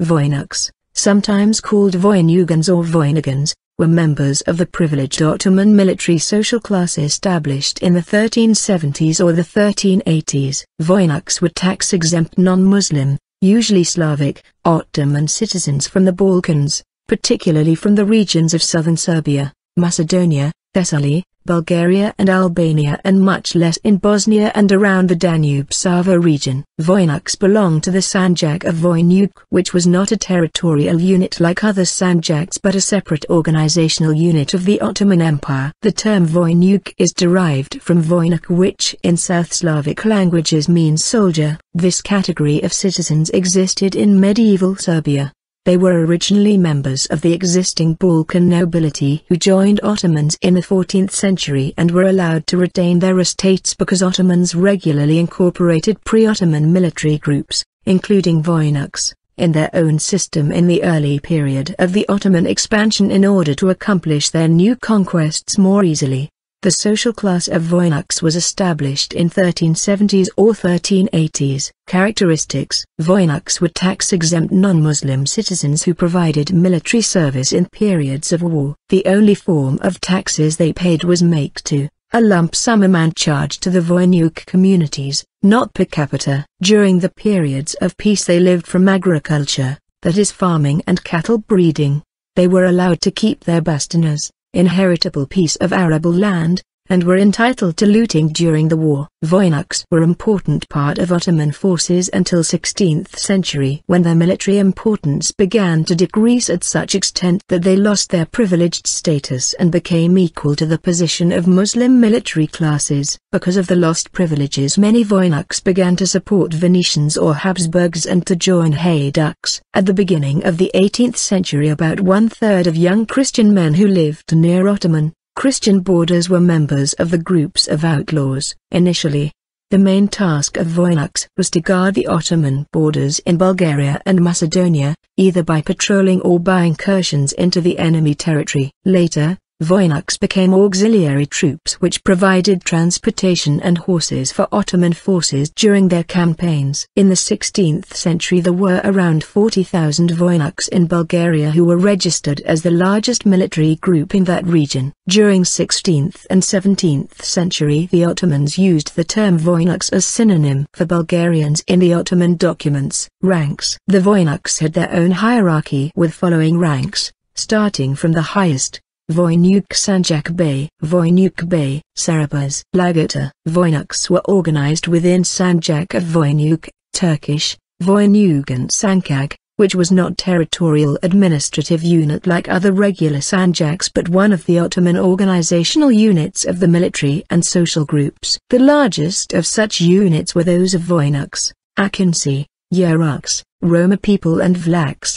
Voynuks, sometimes called voynugans or voynegans, were members of the privileged Ottoman military social class established in the 1370s or the 1380s. Voynuks were tax-exempt non-Muslim, usually Slavic, Ottoman citizens from the Balkans, particularly from the regions of southern Serbia, Macedonia, Thessaly, Bulgaria and Albania, and much less in Bosnia and around the Danube Sava region. Voynuks belonged to the Sanjak of Voynuk, which was not a territorial unit like other sanjaks but a separate organizational unit of the Ottoman Empire. The term voynuk is derived from voynuk, which in South Slavic languages means soldier. This category of citizens existed in medieval Serbia. They were originally members of the existing Balkan nobility who joined Ottomans in the 14th century and were allowed to retain their estates because Ottomans regularly incorporated pre-Ottoman military groups, including Voynuks, in their own system in the early period of the Ottoman expansion in order to accomplish their new conquests more easily. The social class of Voynuks was established in 1370s or 1380s. Characteristics: Voynuks were tax-exempt non-Muslim citizens who provided military service in periods of war. The only form of taxes they paid was make-to, a lump sum amount charged to the Voynuk communities, not per capita. During the periods of peace they lived from agriculture, that is farming and cattle breeding. They were allowed to keep their bastanas, inheritable piece of arable land, and were entitled to looting during the war. Voynuks were an important part of Ottoman forces until 16th century, when their military importance began to decrease at such extent that they lost their privileged status and became equal to the position of Muslim military classes. Because of the lost privileges, many Voynuks began to support Venetians or Habsburgs and to join Hayduks. At the beginning of the 18th century, about one-third of young Christian men who lived near Ottoman Christian borders were members of the groups of outlaws. Initially, the main task of Voynuks was to guard the Ottoman borders in Bulgaria and Macedonia, either by patrolling or by incursions into the enemy territory. Later, Voynuks became auxiliary troops which provided transportation and horses for Ottoman forces during their campaigns. In the 16th century there were around 40,000 Voynuks in Bulgaria who were registered as the largest military group in that region. During 16th and 17th century the Ottomans used the term Voynuks as synonym for Bulgarians in the Ottoman documents. Ranks: the Voynuks had their own hierarchy with following ranks, starting from the highest: Voynuk Sanjak Bey, Voynuk Bey, Sarabas, Lagata. Voynuks were organized within Sanjak of Voynuk, Turkish, Voynugan Sankag, which was not territorial administrative unit like other regular sanjaks but one of the Ottoman organizational units of the military and social groups. The largest of such units were those of Voynuks, Akinci, Yeruks, Roma people and Vlachs.